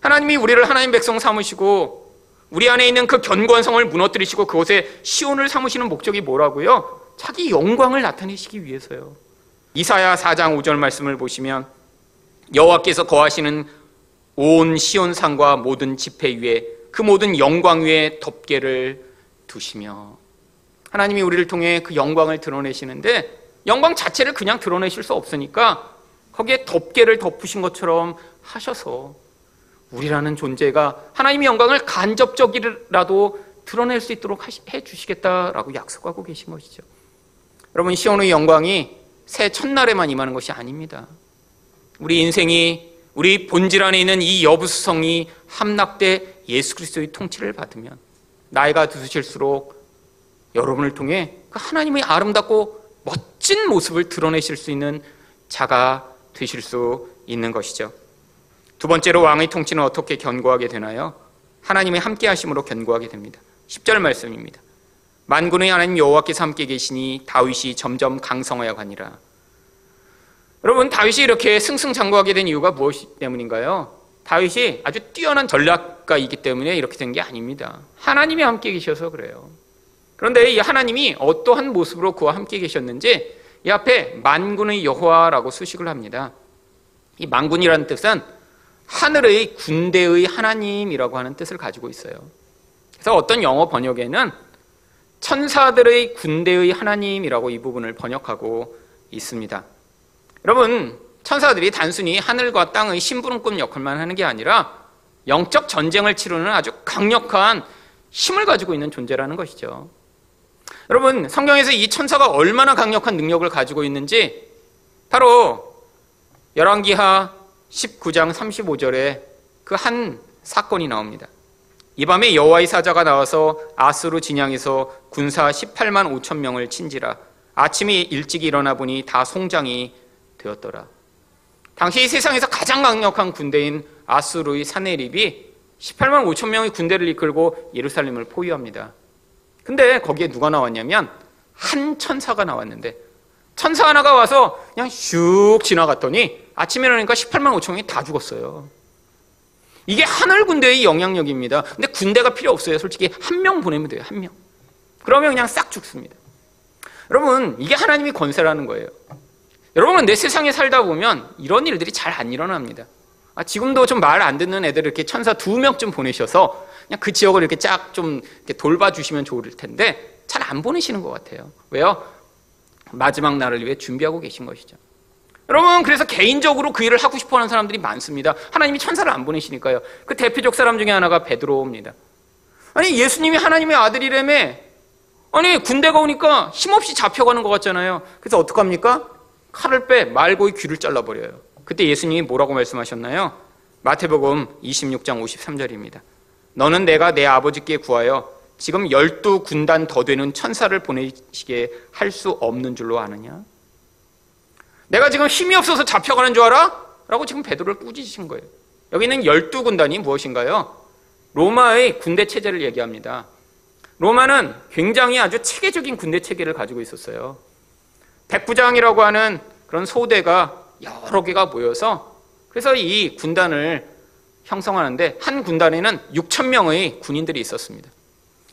Speaker 1: 하나님이 우리를 하나님 백성 삼으시고 우리 안에 있는 그 견고한 성을 무너뜨리시고 그곳에 시온을 삼으시는 목적이 뭐라고요? 자기 영광을 나타내시기 위해서요. 이사야 4장 5절 말씀을 보시면 여호와께서 거하시는 온 시온산과 모든 지폐 위에 그 모든 영광 위에 덮개를 두시며, 하나님이 우리를 통해 그 영광을 드러내시는데 영광 자체를 그냥 드러내실 수 없으니까 거기에 덮개를 덮으신 것처럼 하셔서 우리라는 존재가 하나님의 영광을 간접적이라도 드러낼 수 있도록 해주시겠다라고 약속하고 계신 것이죠. 여러분, 시온의 영광이 새 첫날에만 임하는 것이 아닙니다. 우리 인생이 우리 본질 안에 있는 이 여부수성이 함락돼 예수 그리스도의 통치를 받으면 나이가 드실수록 여러분을 통해 그 하나님의 아름답고 멋진 모습을 드러내실 수 있는 자가 되실 수 있는 것이죠. 두 번째로 왕의 통치는 어떻게 견고하게 되나요? 하나님의 함께 하심으로 견고하게 됩니다. 10절 말씀입니다. 만군의 하나님 여호와께서 함께 계시니 다윗이 점점 강성하여 가니라. 여러분, 다윗이 이렇게 승승장구하게 된 이유가 무엇 때문인가요? 다윗이 아주 뛰어난 전략가이기 때문에 이렇게 된 게 아닙니다. 하나님이 함께 계셔서 그래요. 그런데 이 하나님이 어떠한 모습으로 그와 함께 계셨는지 이 앞에 만군의 여호와라고 수식을 합니다. 이 만군이라는 뜻은 하늘의 군대의 하나님이라고 하는 뜻을 가지고 있어요. 그래서 어떤 영어 번역에는 천사들의 군대의 하나님이라고 이 부분을 번역하고 있습니다. 여러분, 천사들이 단순히 하늘과 땅의 심부름꾼 역할만 하는 게 아니라 영적 전쟁을 치르는 아주 강력한 힘을 가지고 있는 존재라는 것이죠. 여러분, 성경에서 이 천사가 얼마나 강력한 능력을 가지고 있는지 바로 열왕기하 19장 35절에 그 한 사건이 나옵니다. 이 밤에 여호와의 사자가 나와서 아수르 진영에서 군사 18만 5천 명을 친지라. 아침에 일찍 일어나 보니 다 송장이 되었더라. 당시 세상에서 가장 강력한 군대인 아수르의 사네립이 18만 5천 명의 군대를 이끌고 예루살렘을 포위합니다. 근데 거기에 누가 나왔냐면 한 천사가 나왔는데, 천사 하나가 와서 그냥 슉 지나갔더니 아침에 일어나니까 18만 5천 명이 다 죽었어요. 이게 하늘 군대의 영향력입니다. 근데 군대가 필요 없어요. 솔직히 한 명 보내면 돼요. 한 명. 그러면 그냥 싹 죽습니다. 여러분, 이게 하나님이 권세라는 거예요. 여러분은 내 세상에 살다 보면 이런 일들이 잘 안 일어납니다. 지금도 좀 말 안 듣는 애들 이렇게 천사 2명쯤 보내셔서 그냥 그 지역을 이렇게 쫙 좀 돌봐주시면 좋을 텐데 잘 안 보내시는 것 같아요. 왜요? 마지막 날을 위해 준비하고 계신 것이죠. 여러분, 그래서 개인적으로 그 일을 하고 싶어하는 사람들이 많습니다. 하나님이 천사를 안 보내시니까요. 그 대표적 사람 중에 하나가 베드로입니다. 아니, 예수님이 하나님의 아들이라며, 아니 군대가 오니까 힘없이 잡혀가는 것 같잖아요. 그래서 어떡합니까? 칼을 빼 말고의 귀를 잘라버려요. 그때 예수님이 뭐라고 말씀하셨나요? 마태복음 26장 53절입니다. 너는 내가 내 아버지께 구하여 지금 12군단 더 되는 천사를 보내시게 할 수 없는 줄로 아느냐? 내가 지금 힘이 없어서 잡혀가는 줄 알아? 라고 지금 베드로를 꾸짖으신 거예요. 여기는 12군단이 무엇인가요? 로마의 군대 체제를 얘기합니다. 로마는 굉장히 아주 체계적인 군대 체계를 가지고 있었어요. 백부장이라고 하는 그런 소대가 여러 개가 모여서 그래서 이 군단을 형성하는데 한 군단에는 6,000명의 군인들이 있었습니다.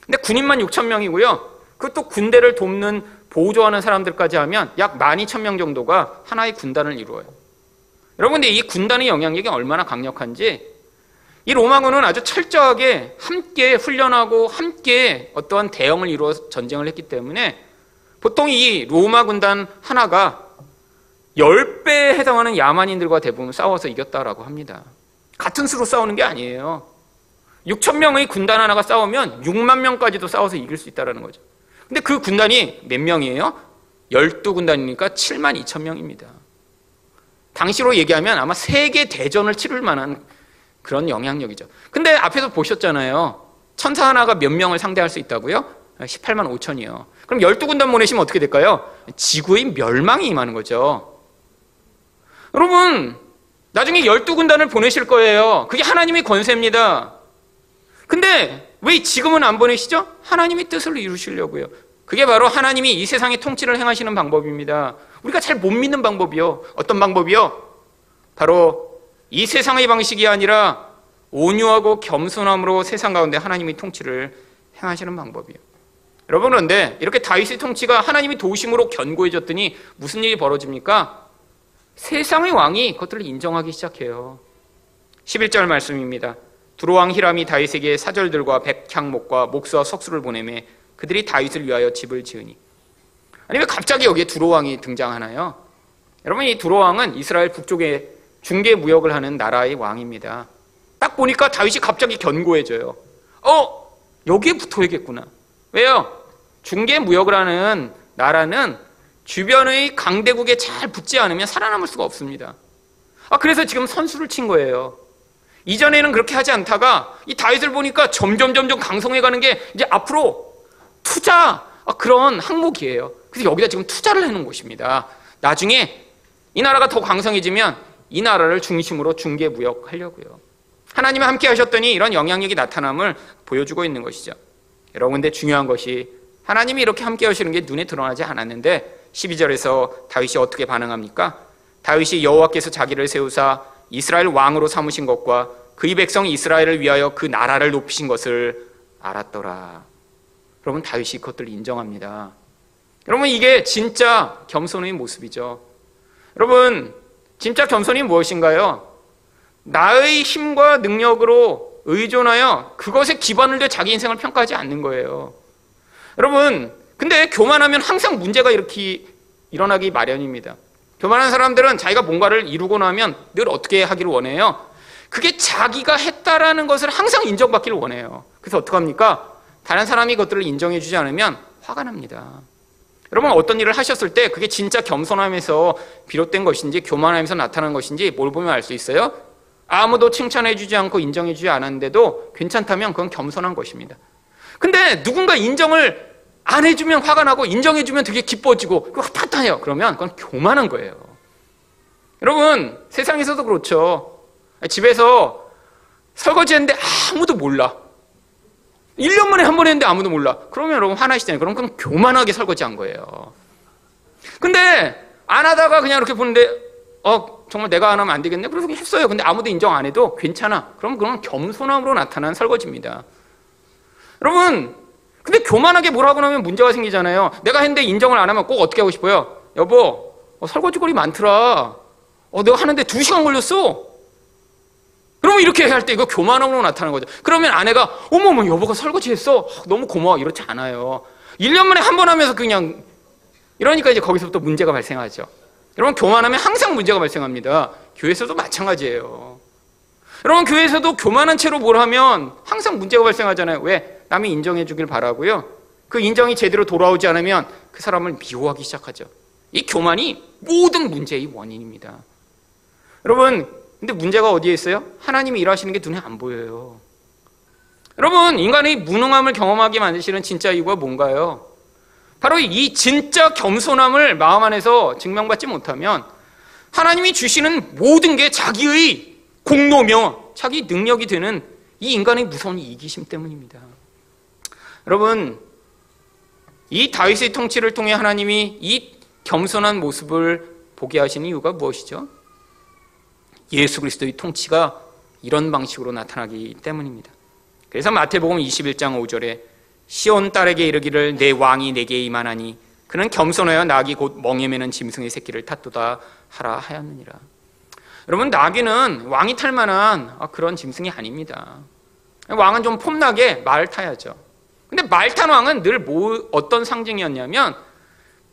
Speaker 1: 근데 군인만 6,000명이고요. 그것도 군대를 돕는 보조하는 사람들까지 하면 약 12,000명 정도가 하나의 군단을 이루어요. 여러분, 근데 이 군단의 영향력이 얼마나 강력한지 이 로마군은 아주 철저하게 함께 훈련하고 함께 어떠한 대응을 이루어 전쟁을 했기 때문에 보통 이 로마 군단 하나가 10배에 해당하는 야만인들과 대부분 싸워서 이겼다라고 합니다. 같은 수로 싸우는 게 아니에요. 6,000명의 군단 하나가 싸우면 6만 명까지도 싸워서 이길 수 있다는 거죠. 근데 그 군단이 몇 명이에요? 12군단이니까 72,000명입니다. 당시로 얘기하면 아마 세계 대전을 치를 만한 그런 영향력이죠. 근데 앞에서 보셨잖아요. 천사 하나가 몇 명을 상대할 수 있다고요? 18만 5천이요. 그럼 12군단 보내시면 어떻게 될까요? 지구의 멸망이 임하는 거죠. 여러분, 나중에 12군단을 보내실 거예요. 그게 하나님의 권세입니다. 근데 왜 지금은 안 보내시죠? 하나님의 뜻을 이루시려고요. 그게 바로 하나님이 이 세상의 통치를 행하시는 방법입니다. 우리가 잘 못 믿는 방법이요. 어떤 방법이요? 바로 이 세상의 방식이 아니라 온유하고 겸손함으로 세상 가운데 하나님의 통치를 행하시는 방법이에요. 여러분, 그런데 이렇게 다윗의 통치가 하나님의 도우심으로 견고해졌더니 무슨 일이 벌어집니까? 세상의 왕이 그것들을 인정하기 시작해요. 11절 말씀입니다. 두로왕 히람이 다윗에게 사절들과 백향목과 목수와 석수를 보내매 그들이 다윗을 위하여 집을 지으니. 아니, 왜 갑자기 여기에 두로왕이 등장하나요? 여러분, 이 두로왕은 이스라엘 북쪽에 중개 무역을 하는 나라의 왕입니다. 딱 보니까 다윗이 갑자기 견고해져요. 여기에 붙어야겠구나. 왜요? 중개 무역을 하는 나라는 주변의 강대국에 잘 붙지 않으면 살아남을 수가 없습니다. 그래서 지금 선수를 친 거예요. 이전에는 그렇게 하지 않다가 이 다윗을 보니까 점점 강성해가는 게 이제 앞으로 투자 그런 항목이에요. 그래서 여기다 지금 투자를 해놓은 곳입니다. 나중에 이 나라가 더 강성해지면 이 나라를 중심으로 중개 무역하려고요. 하나님이 함께 하셨더니 이런 영향력이 나타남을 보여주고 있는 것이죠. 여러분, 근데 중요한 것이 하나님이 이렇게 함께 하시는 게 눈에 드러나지 않았는데 12절에서 다윗이 어떻게 반응합니까? 다윗이 여호와께서 자기를 세우사 이스라엘 왕으로 삼으신 것과 그의 백성 이스라엘을 위하여 그 나라를 높이신 것을 알았더라. 여러분, 다윗이 그것들을 인정합니다. 여러분, 이게 진짜 겸손의 모습이죠. 여러분, 진짜 겸손이 무엇인가요? 나의 힘과 능력으로 의존하여 그것에 기반을 둬 자기 인생을 평가하지 않는 거예요. 여러분, 근데 교만하면 항상 문제가 이렇게 일어나기 마련입니다. 교만한 사람들은 자기가 뭔가를 이루고 나면 늘 어떻게 하기를 원해요? 그게 자기가 했다라는 것을 항상 인정받기를 원해요. 그래서 어떡합니까? 다른 사람이 그것들을 인정해 주지 않으면 화가 납니다. 여러분, 어떤 일을 하셨을 때 그게 진짜 겸손함에서 비롯된 것인지 교만함에서 나타난 것인지 뭘 보면 알 수 있어요? 아무도 칭찬해 주지 않고 인정해 주지 않았는데도 괜찮다면 그건 겸손한 것입니다. 근데 누군가 인정을 안 해주면 화가 나고 인정해 주면 되게 기뻐지고 그거 탓해요. 그러면 그건 교만한 거예요. 여러분, 세상에서도 그렇죠. 집에서 설거지했는데 아무도 몰라. 1년 만에 한 번 했는데 아무도 몰라. 그러면 여러분 화나시잖아요. 그럼 그건 교만하게 설거지한 거예요. 근데 안 하다가 그냥 이렇게 보는데 정말 내가 안 하면 안 되겠네. 그래서 했어요. 근데 아무도 인정 안 해도 괜찮아. 그럼 그건 겸손함으로 나타난 설거지입니다. 여러분, 근데 교만하게 뭘 하고 나면 문제가 생기잖아요. 내가 했는데 인정을 안 하면 꼭 어떻게 하고 싶어요? 여보, 설거지거리 많더라. 내가 하는데 2시간 걸렸어. 그러면 이렇게 할 때 이거 교만함으로 나타나는 거죠. 그러면 아내가 어머머, 여보가 설거지했어. 너무 고마워. 이렇지 않아요. 1년 만에 한 번 하면서 그냥 이러니까 이제 거기서부터 문제가 발생하죠. 여러분, 교만하면 항상 문제가 발생합니다. 교회에서도 마찬가지예요. 여러분, 교회에서도 교만한 채로 뭘 하면 항상 문제가 발생하잖아요. 왜? 남이 인정해 주길 바라고요. 그 인정이 제대로 돌아오지 않으면 그 사람을 미워하기 시작하죠. 이 교만이 모든 문제의 원인입니다. 여러분, 근데 문제가 어디에 있어요? 하나님이 일하시는 게 눈에 안 보여요. 여러분, 인간의 무능함을 경험하게 만드시는 진짜 이유가 뭔가요? 바로 이 진짜 겸손함을 마음 안에서 증명받지 못하면 하나님이 주시는 모든 게 자기의 공로며 자기 능력이 되는 이 인간의 무서운 이기심 때문입니다. 여러분, 이 다윗의 통치를 통해 하나님이 이 겸손한 모습을 보게 하신 이유가 무엇이죠? 예수 그리스도의 통치가 이런 방식으로 나타나기 때문입니다. 그래서 마태복음 21장 5절에 시온 딸에게 이르기를 내 왕이 내게 임하나니 그는 겸손하여 나귀 곧 멍에 매는 짐승의 새끼를 탔도다 하라 하였느니라. 여러분, 나귀는 왕이 탈 만한 그런 짐승이 아닙니다. 왕은 좀 폼나게 말을 타야죠. 근데 말 탄 왕은 늘 어떤 상징이었냐면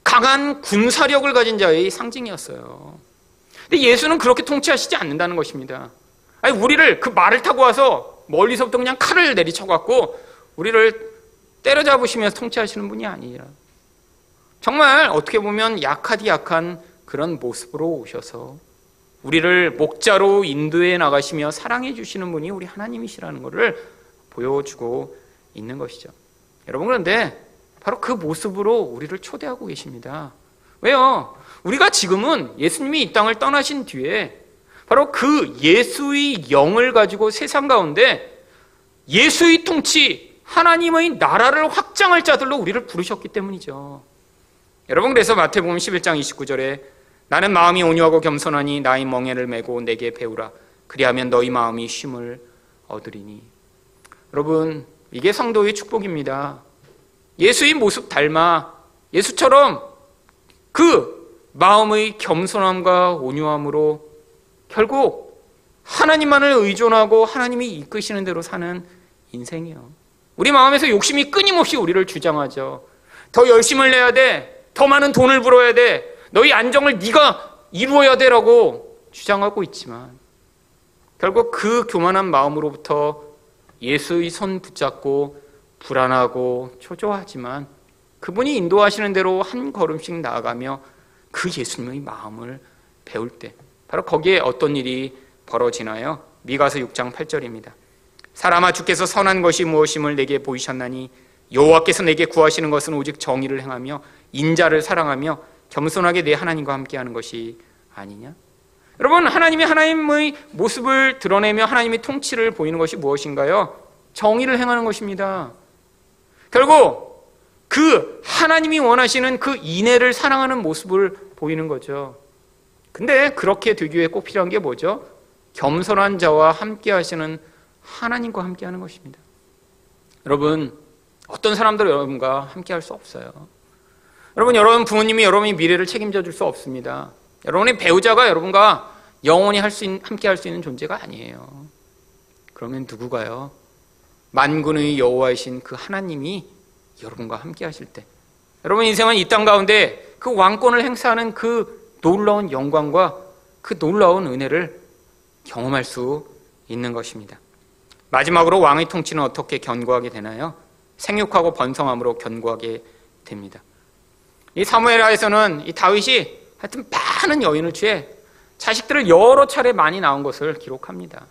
Speaker 1: 강한 군사력을 가진 자의 상징이었어요. 근데 예수는 그렇게 통치하시지 않는다는 것입니다. 아니, 우리를 그 말을 타고 와서 멀리서부터 그냥 칼을 내리쳐갖고 우리를 때려잡으시면서 통치하시는 분이 아니라 정말 어떻게 보면 약하디 약한 그런 모습으로 오셔서 우리를 목자로 인도해 나가시며 사랑해 주시는 분이 우리 하나님이시라는 것을 보여주고 있는 것이죠. 여러분, 그런데 바로 그 모습으로 우리를 초대하고 계십니다. 왜요? 우리가 지금은 예수님이 이 땅을 떠나신 뒤에 바로 그 예수의 영을 가지고 세상 가운데 예수의 통치, 하나님의 나라를 확장할 자들로 우리를 부르셨기 때문이죠. 여러분, 그래서 마태복음 11장 29절에 나는 마음이 온유하고 겸손하니 나의 멍에를 메고 내게 배우라. 그리하면 너희 마음이 쉼을 얻으리니. 여러분, 이게 성도의 축복입니다. 예수의 모습 닮아 예수처럼 그 마음의 겸손함과 온유함으로 결국 하나님만을 의존하고 하나님이 이끄시는 대로 사는 인생이요. 우리 마음에서 욕심이 끊임없이 우리를 주장하죠. 더 열심을 내야 돼. 더 많은 돈을 벌어야 돼. 너희 안정을 네가 이루어야 돼라고 주장하고 있지만 결국 그 교만한 마음으로부터 예수의 손 붙잡고 불안하고 초조하지만 그분이 인도하시는 대로 한 걸음씩 나아가며 그 예수님의 마음을 배울 때 바로 거기에 어떤 일이 벌어지나요? 미가서 6장 8절입니다. 사람아, 주께서 선한 것이 무엇임을 내게 보이셨나니 여호와께서 내게 구하시는 것은 오직 정의를 행하며 인자를 사랑하며 겸손하게 내 하나님과 함께하는 것이 아니냐? 여러분, 하나님이 하나님의 모습을 드러내며 하나님의 통치를 보이는 것이 무엇인가요? 정의를 행하는 것입니다. 결국 그 하나님이 원하시는 그 인애를 사랑하는 모습을 보이는 거죠. 근데 그렇게 되기 위해 꼭 필요한 게 뭐죠? 겸손한 자와 함께 하시는 하나님과 함께 하는 것입니다. 여러분, 어떤 사람들은 여러분과 함께 할 수 없어요. 여러분 부모님이 여러분의 미래를 책임져 줄 수 없습니다. 여러분의 배우자가 여러분과 영원히 함께 할 수 있는 존재가 아니에요. 그러면 누구가요? 만군의 여호와이신 그 하나님이 여러분과 함께 하실 때 여러분 인생은 이 땅 가운데 그 왕권을 행사하는 그 놀라운 영광과 그 놀라운 은혜를 경험할 수 있는 것입니다. 마지막으로 왕의 통치는 어떻게 견고하게 되나요? 생육하고 번성함으로 견고하게 됩니다. 이 사무엘하에서는 이 다윗이 하여튼 많은 여인을 취해 자식들을 여러 차례 많이 낳은 것을 기록합니다.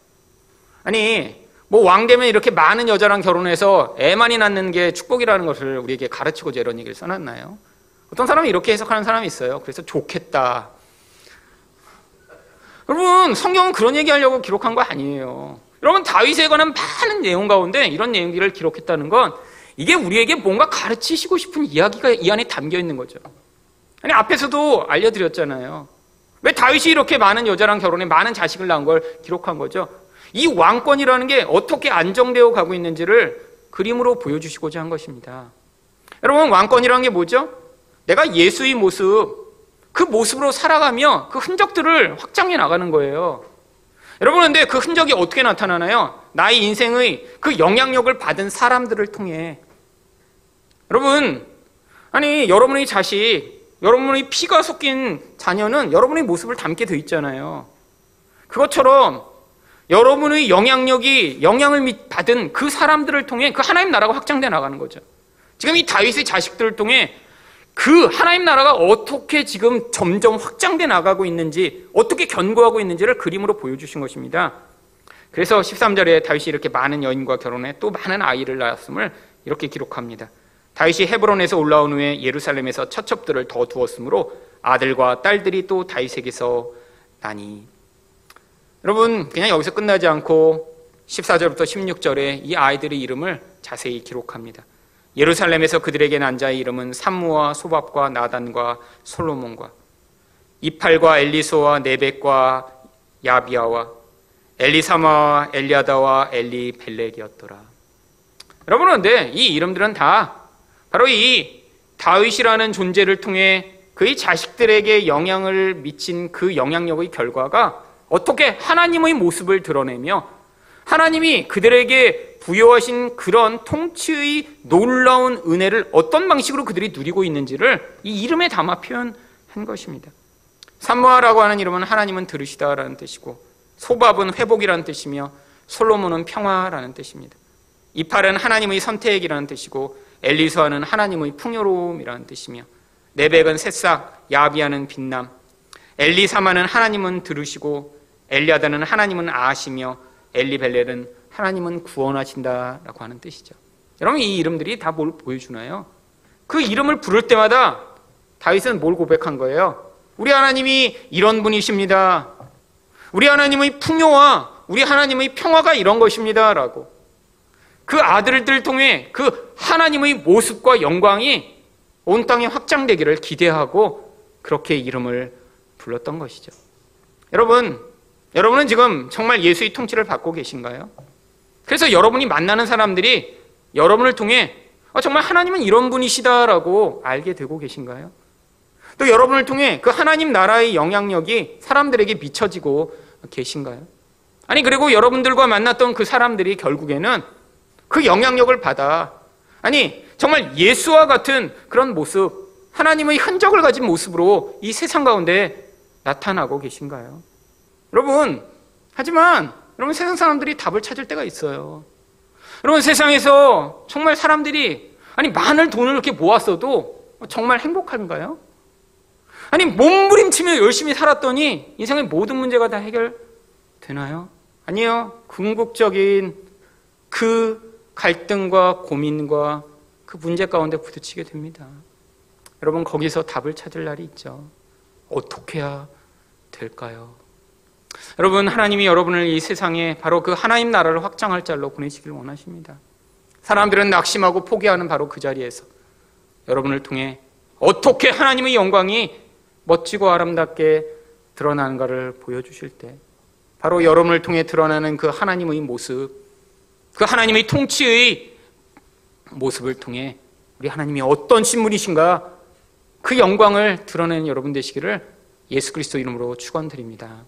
Speaker 1: 아니, 뭐 왕 되면 이렇게 많은 여자랑 결혼해서 애 많이 낳는 게 축복이라는 것을 우리에게 가르치고자 이런 얘기를 써놨나요? 어떤 사람은 이렇게 해석하는 사람이 있어요. 그래서 좋겠다. 여러분, 성경은 그런 얘기하려고 기록한 거 아니에요. 여러분, 다윗에 관한 많은 내용 가운데 이런 내용들을 기록했다는 건 이게 우리에게 뭔가 가르치시고 싶은 이야기가 이 안에 담겨 있는 거죠. 아니, 앞에서도 알려드렸잖아요. 왜 다윗이 이렇게 많은 여자랑 결혼해 많은 자식을 낳은 걸 기록한 거죠? 이 왕권이라는 게 어떻게 안정되어 가고 있는지를 그림으로 보여주시고자 한 것입니다. 여러분, 왕권이라는 게 뭐죠? 내가 예수의 모습, 그 모습으로 살아가며 그 흔적들을 확장해 나가는 거예요. 여러분, 근데 그 흔적이 어떻게 나타나나요? 나의 인생의 그 영향력을 받은 사람들을 통해. 여러분, 아니, 여러분의 자식, 여러분의 피가 섞인 자녀는 여러분의 모습을 담게 돼 있잖아요. 그것처럼 여러분의 영향을 받은 그 사람들을 통해 그 하나님 나라가 확장돼 나가는 거죠. 지금 이 다윗의 자식들을 통해 그 하나님 나라가 어떻게 지금 점점 확장돼 나가고 있는지, 어떻게 견고하고 있는지를 그림으로 보여주신 것입니다. 그래서 13절에 다윗이 이렇게 많은 여인과 결혼해 또 많은 아이를 낳았음을 이렇게 기록합니다. 다윗이 헤브론에서 올라온 후에 예루살렘에서 처첩들을 더 두었으므로 아들과 딸들이 또 다윗에게서 나니. 여러분, 그냥 여기서 끝나지 않고 14절부터 16절에 이 아이들의 이름을 자세히 기록합니다. 예루살렘에서 그들에게 난 자의 이름은 삼무와 소밥과 나단과 솔로몬과 이팔과 엘리소와 네벡과 야비아와 엘리사마와 엘리아다와 엘리벨렉이었더라. 여러분, 그런데 이 이름들은 다 바로 이 다윗이라는 존재를 통해 그의 자식들에게 영향을 미친 그 영향력의 결과가 어떻게 하나님의 모습을 드러내며 하나님이 그들에게 부여하신 그런 통치의 놀라운 은혜를 어떤 방식으로 그들이 누리고 있는지를 이 이름에 담아 표현한 것입니다. 삼무아라고 하는 이름은 하나님은 들으시다라는 뜻이고, 소밥은 회복이라는 뜻이며, 솔로몬은 평화라는 뜻입니다. 이팔은 하나님의 선택이라는 뜻이고, 엘리소아는 하나님의 풍요로움이라는 뜻이며, 네벡은 새싹, 야비아는 빛남, 엘리사마는 하나님은 들으시고, 엘리아다는 하나님은 아시며, 엘리벨렐은 하나님은 구원하신다라고 하는 뜻이죠. 여러분, 이 이름들이 다 뭘 보여주나요? 그 이름을 부를 때마다 다윗은 뭘 고백한 거예요? 우리 하나님이 이런 분이십니다. 우리 하나님의 풍요와 우리 하나님의 평화가 이런 것입니다 라고 그 아들들 통해 그 하나님의 모습과 영광이 온 땅에 확장되기를 기대하고 그렇게 이름을 불렀던 것이죠. 여러분은 지금 정말 예수의 통치를 받고 계신가요? 그래서 여러분이 만나는 사람들이 여러분을 통해 정말 하나님은 이런 분이시다라고 알게 되고 계신가요? 또 여러분을 통해 그 하나님 나라의 영향력이 사람들에게 미쳐지고 계신가요? 아니, 그리고 여러분들과 만났던 그 사람들이 결국에는 그 영향력을 받아 정말 예수와 같은 그런 모습, 하나님의 흔적을 가진 모습으로 이 세상 가운데 나타나고 계신가요? 하지만 여러분, 세상 사람들이 답을 찾을 때가 있어요. 여러분, 세상에서 정말 사람들이 많은 돈을 이렇게 모았어도 정말 행복한가요? 몸부림치며 열심히 살았더니 인생의 모든 문제가 다 해결되나요? 아니요. 궁극적인 그 갈등과 고민과 그 문제 가운데 부딪히게 됩니다. 여러분, 거기서 답을 찾을 날이 있죠. 어떻게 해야 될까요? 여러분, 하나님이 여러분을 이 세상에 바로 그 하나님 나라를 확장할 자로 보내시길 원하십니다. 사람들은 낙심하고 포기하는 바로 그 자리에서 여러분을 통해 어떻게 하나님의 영광이 멋지고 아름답게 드러나는가를 보여주실 때 바로 여러분을 통해 드러나는 그 하나님의 모습, 그 하나님의 통치의 모습을 통해 우리 하나님이 어떤 신분이신가 그 영광을 드러내는 여러분 되시기를 예수 그리스도 이름으로 축원드립니다.